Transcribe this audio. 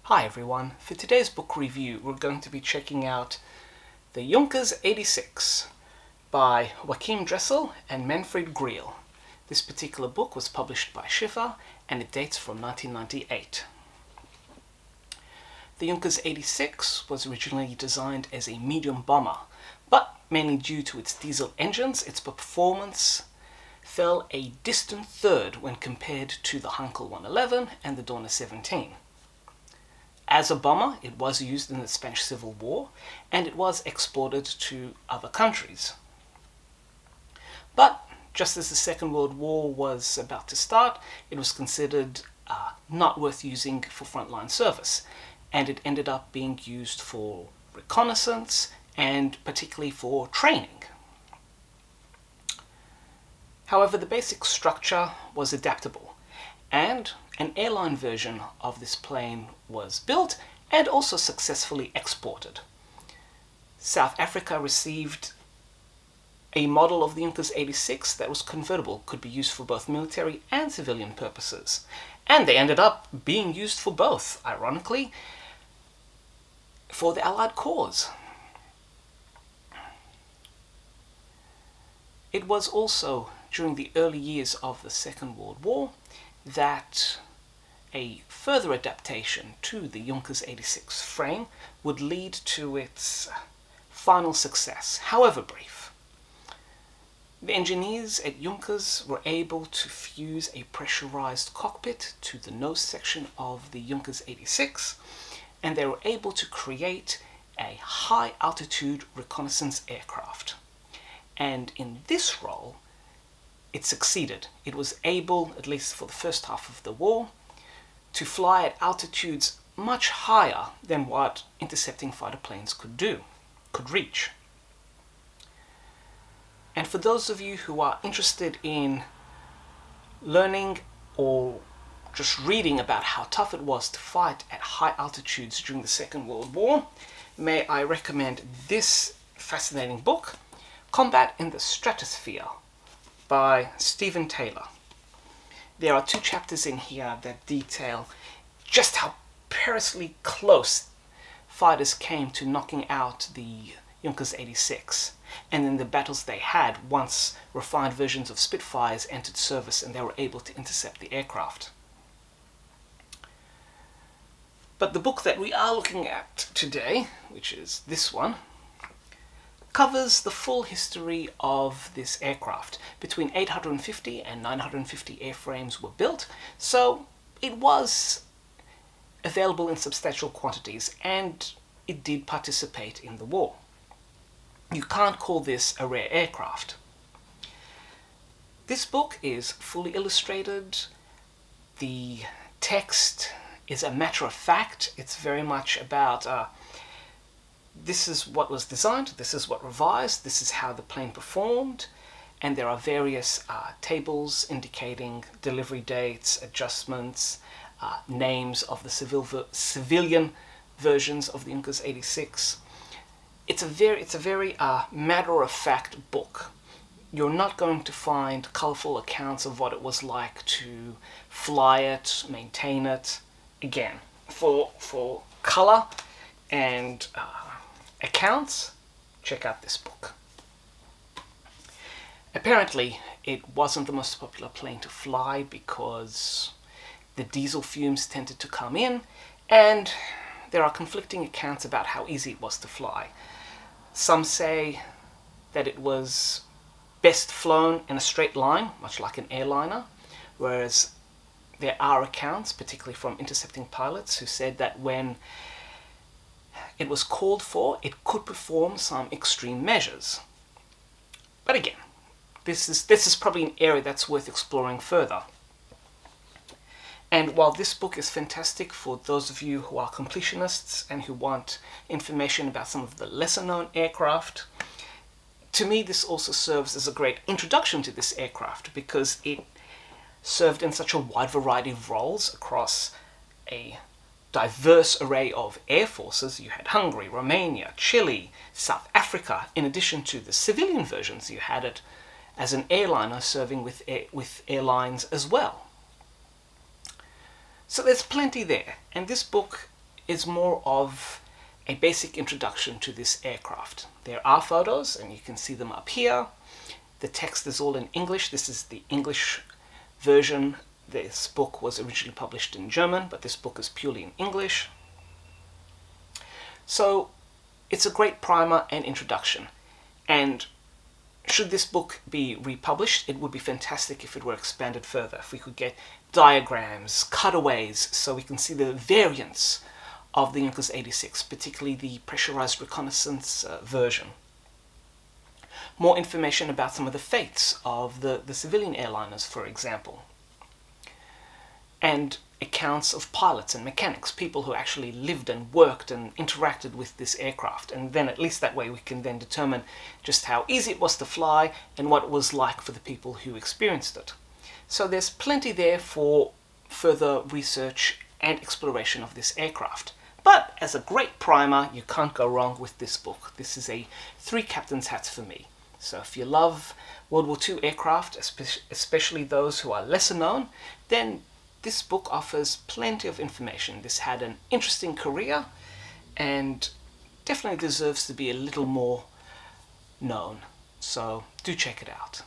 Hi everyone, for today's book review we're going to be checking out The Junkers 86 by Joachim Dressel and Manfred Greel. This particular book was published by Schiffer and it dates from 1998. The Junkers 86 was originally designed as a medium bomber, but mainly due to its diesel engines, its performance fell a distant third when compared to the Heinkel 111 and the Dornier 17. As a bomber, it was used in the Spanish Civil War, and it was exported to other countries. But just as the Second World War was about to start, it was considered not worth using for frontline service, and it ended up being used for reconnaissance and particularly for training. However, the basic structure was adaptable, and an airline version of this plane was built and also successfully exported. South Africa received a model of the Junkers 86 that was convertible, could be used for both military and civilian purposes. And they ended up being used for both, ironically, for the Allied cause. It was also during the early years of the Second World War that a further adaptation to the Junkers 86 frame would lead to its final success, however brief. The engineers at Junkers were able to fuse a pressurized cockpit to the nose section of the Junkers 86, and they were able to create a high-altitude reconnaissance aircraft. And in this role, it succeeded. It was able, at least for the first half of the war, to fly at altitudes much higher than what intercepting fighter planes could reach. And for those of you who are interested in learning or just reading about how tough it was to fight at high altitudes during the Second World War, may I recommend this fascinating book, Combat in the Stratosphere, by Stephen Taylor. There are 2 chapters in here that detail just how perilously close fighters came to knocking out the Junkers 86, and then the battles they had once refined versions of Spitfires entered service and they were able to intercept the aircraft. But the book that we are looking at today, which is this one, covers the full history of this aircraft. Between 850 and 950 airframes were built, so it was available in substantial quantities and it did participate in the war. You can't call this a rare aircraft. This book is fully illustrated. The text is a matter of fact. It's very much about this is what was designed, this is what revised, this is how the plane performed, and there are various tables indicating delivery dates, adjustments, names of the civilian versions of the Junkers 86. It's a very matter-of-fact book. You're not going to find colourful accounts of what it was like to fly it, maintain it. Again, for colour and accounts, check out this book. Apparently, it wasn't the most popular plane to fly because the diesel fumes tended to come in, and there are conflicting accounts about how easy it was to fly. Some say that it was best flown in a straight line, much like an airliner, whereas there are accounts, particularly from intercepting pilots, who said that when it was called for, it could perform some extreme measures. But again, this is probably an area that's worth exploring further. And while this book is fantastic for those of you who are completionists and who want information about some of the lesser known aircraft, to me this also serves as a great introduction to this aircraft because it served in such a wide variety of roles across a diverse array of air forces. You had Hungary, Romania, Chile, South Africa, in addition to the civilian versions. You had it as an airliner serving with airlines as well. So there's plenty there, and this book is more of a basic introduction to this aircraft. There are photos, and you can see them up here. The text is all in English. This is the English version. This book was originally published in German, but this book is purely in English. So it's a great primer and introduction. And should this book be republished, it would be fantastic if it were expanded further, if we could get diagrams, cutaways, so we can see the variants of the Junkers 86, particularly the pressurized reconnaissance version. More information about some of the fates of the civilian airliners, for example. And accounts of pilots and mechanics, people who actually lived and worked and interacted with this aircraft. And then at least that way we can then determine just how easy it was to fly and what it was like for the people who experienced it. So there's plenty there for further research and exploration of this aircraft. But as a great primer, you can't go wrong with this book. This is a 3 captain's hats for me. So if you love World War II aircraft, especially those who are lesser known, then this book offers plenty of information. This had an interesting career and definitely deserves to be a little more known. So do check it out.